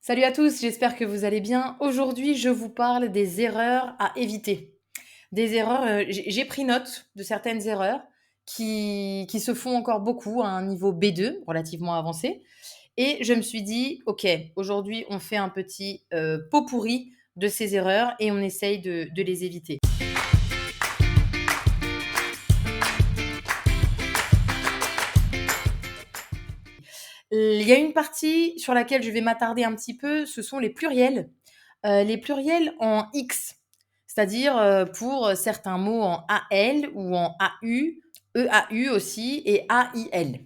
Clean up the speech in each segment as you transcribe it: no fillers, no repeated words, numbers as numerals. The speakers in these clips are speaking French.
Salut à tous, j'espère que vous allez bien. Aujourd'hui, je vous parle des erreurs à éviter. Des erreurs, j'ai pris note de certaines erreurs qui se font encore beaucoup à un niveau B2, relativement avancé. Et je me suis dit, OK, aujourd'hui, on fait un petit pot pourri de ces erreurs et on essaye de les éviter. Il y a une partie sur laquelle je vais m'attarder un petit peu, ce sont les pluriels en X, c'est-à-dire, pour certains mots en AL ou en AU, EAU aussi et AIL.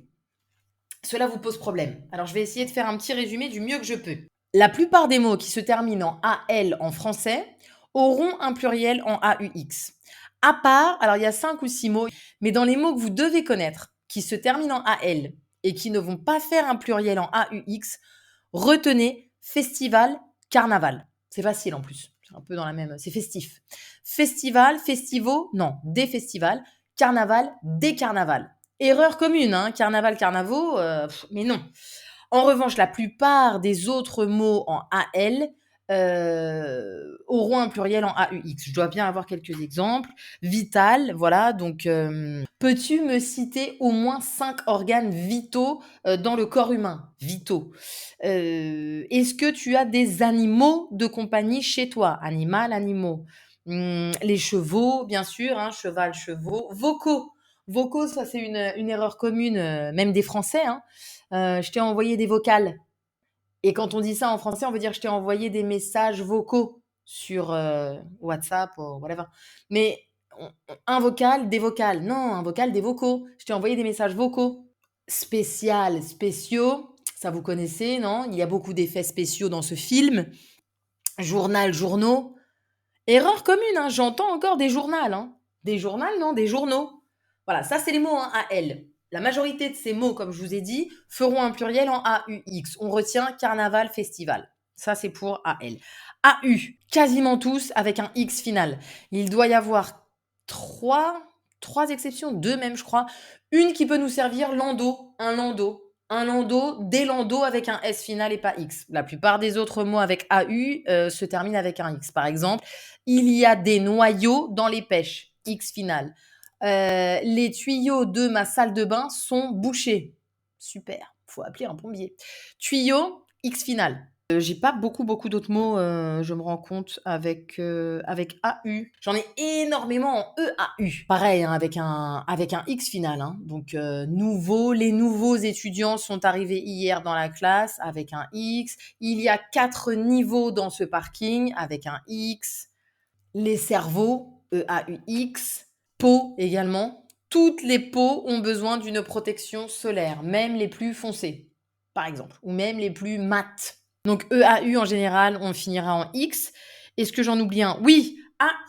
Cela vous pose problème. Alors je vais essayer de faire un petit résumé du mieux que je peux. La plupart des mots qui se terminent en AL en français auront un pluriel en AUX. À part, alors il y a 5 ou 6 mots, mais dans les mots que vous devez connaître, qui se terminent en AL et qui ne vont pas faire un pluriel en AUX, retenez festival, carnaval. C'est facile en plus. C'est un peu dans la même. C'est festif. Festival, festivaux, non, des festivals. Carnaval, des carnavals. Erreur commune, hein, carnaval, carnavaux, mais non. En revanche, la plupart des autres mots en AL auront un pluriel en AUX. Je dois bien avoir quelques exemples. Vital, voilà, donc peux-tu me citer au moins 5 organes vitaux dans le corps humain? Vitaux. Est-ce que tu as des animaux de compagnie chez toi? Animal, animaux. Les chevaux, bien sûr, hein, cheval, chevaux. Vocaux. Vocaux, ça c'est une erreur commune, même des Français, hein. Je t'ai envoyé des vocales. Et quand on dit ça en français, on veut dire je t'ai envoyé des messages vocaux sur WhatsApp ou whatever. Mais un vocal, des vocales. Non, un vocal, des vocaux. Je t'ai envoyé des messages vocaux. Spécial, spéciaux, ça vous connaissez, non? Il y a beaucoup d'effets spéciaux dans ce film. Journal, journaux. Erreur commune, hein, j'entends encore des journaux, hein. Des journaux, non, des journaux. Voilà, ça c'est les mots en AL. La majorité de ces mots, comme je vous ai dit, feront un pluriel en AUX. On retient carnaval, festival. Ça c'est pour AL. AU, quasiment tous avec un X final. Il doit y avoir trois, trois exceptions, deux même je crois. Une qui peut nous servir, landau, un landau. Un landau, des landaux avec un S final et pas X. La plupart des autres mots avec AU se terminent avec un X. Par exemple, il y a des noyaux dans les pêches. X final. Les tuyaux de ma salle de bain sont bouchés. Super. Faut appeler un plombier. Tuyau, X final. J'ai pas beaucoup d'autres mots, je me rends compte avec AU. J'en ai énormément en EAU. Pareil, hein, avec un X final, hein. Donc les nouveaux étudiants sont arrivés hier dans la classe avec un X. Il y a 4 niveaux dans ce parking avec un X. Les cerveaux, EAUX. Peau également. Toutes les peaux ont besoin d'une protection solaire, même les plus foncées, par exemple, ou même les plus mates. Donc EAU en général, on finira en X. Est-ce que j'en oublie un? Oui,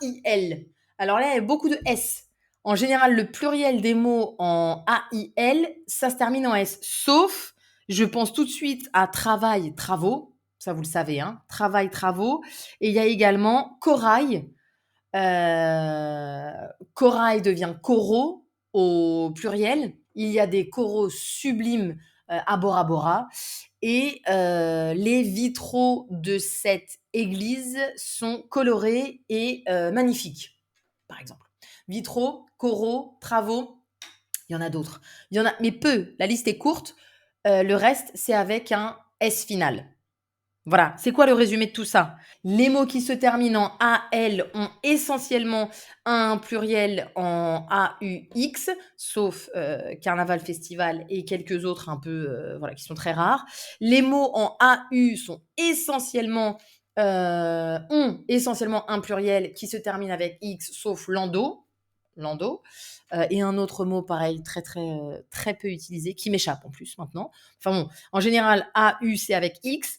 AIL. Alors là, il y a beaucoup de S. En général, le pluriel des mots en AIL, ça se termine en S. Sauf, je pense tout de suite à travail, travaux. Ça, vous le savez, hein. Travail, travaux. Et il y a également corail. Corail devient coraux au pluriel. Il y a des coraux sublimes à Bora Bora. Et les vitraux de cette église sont colorés et magnifiques, par exemple. Vitraux, coraux, travaux, il y en a d'autres. Il y en a, mais peu. La liste est courte. Le reste, c'est avec un S final. Voilà, c'est quoi le résumé de tout ça? Les mots qui se terminent en AL ont essentiellement un pluriel en AUX, sauf carnaval, festival et quelques autres un peu, voilà, qui sont très rares. Les mots en AU ont essentiellement un pluriel qui se termine avec X, sauf landau, landau, et un autre mot pareil très peu utilisé, qui m'échappe en plus maintenant. Enfin bon, en général, AU c'est avec X.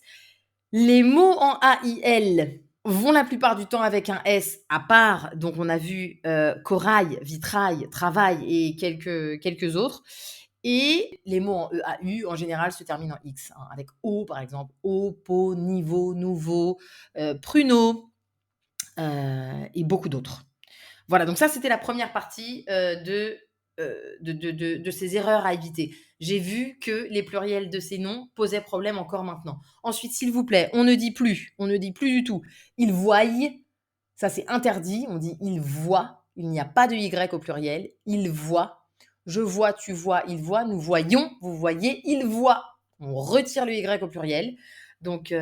Les mots en AIL vont la plupart du temps avec un S, à part, donc on a vu corail, vitrail, travail et quelques autres. Et les mots en EAU, en général, se terminent en X, hein, avec O, par exemple, eau, pot, niveau, nouveau, pruneau, et beaucoup d'autres. Voilà, donc ça, c'était la première partie de de ces erreurs à éviter. J'ai vu que les pluriels de ces noms posaient problème encore maintenant. Ensuite, s'il vous plaît, on ne dit plus du tout «ils voient», ça c'est interdit, on dit «ils voient», il n'y a pas de Y au pluriel, «ils voient». Je vois, tu vois, il voit, nous voyons, vous voyez, il voit. On retire le Y au pluriel. Donc,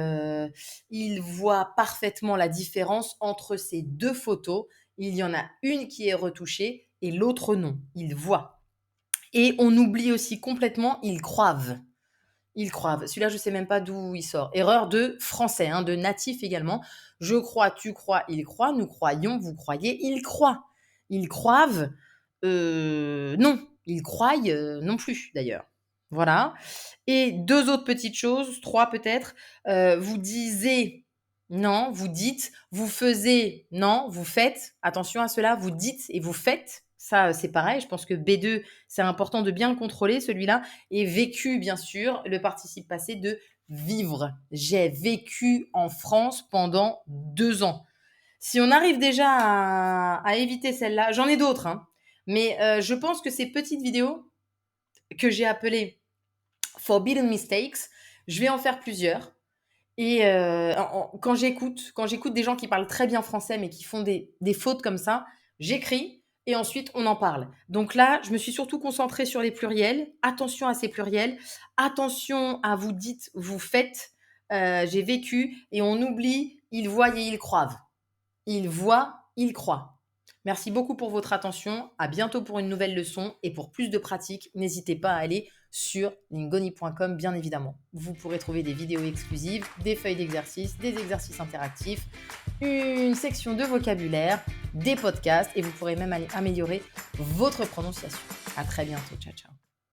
il voit parfaitement la différence entre ces deux photos. Il y en a une qui est retouchée et l'autre non. Il voit. Et on oublie aussi complètement ils croivent. Ils croivent. Celui-là, je ne sais même pas d'où il sort. Erreur de français, hein, de natif également. Je crois, tu crois, il croit, nous croyons, vous croyez, il croit. Ils croivent, non. Ils croient, non plus d'ailleurs. Voilà. Et 2 autres petites choses, 3 peut-être. Vous disiez, non. Vous dites, vous faisiez, non. Vous faites. Attention à cela, vous dites et vous faites. Ça, c'est pareil. Je pense que B2, c'est important de bien le contrôler, celui-là. Et vécu, bien sûr, le participe passé de vivre. J'ai vécu en France pendant 2 ans. Si on arrive déjà à éviter celle-là, j'en ai d'autres, hein, mais je pense que ces petites vidéos que j'ai appelées Forbidden Mistakes, je vais en faire plusieurs. Et quand j'écoute des gens qui parlent très bien français, mais qui font des fautes comme ça, j'écris et ensuite on en parle. Donc là, je me suis surtout concentrée sur les pluriels. Attention à ces pluriels. Attention à vous dites, vous faites. J'ai vécu et on oublie, ils voient et ils croivent. Ils voient, ils croient. Merci beaucoup pour votre attention. À bientôt pour une nouvelle leçon. Et pour plus de pratique, n'hésitez pas à aller sur lingoni.com, bien évidemment. Vous pourrez trouver des vidéos exclusives, des feuilles d'exercices, des exercices interactifs, une section de vocabulaire, des podcasts et vous pourrez même améliorer votre prononciation. À très bientôt. Ciao, ciao.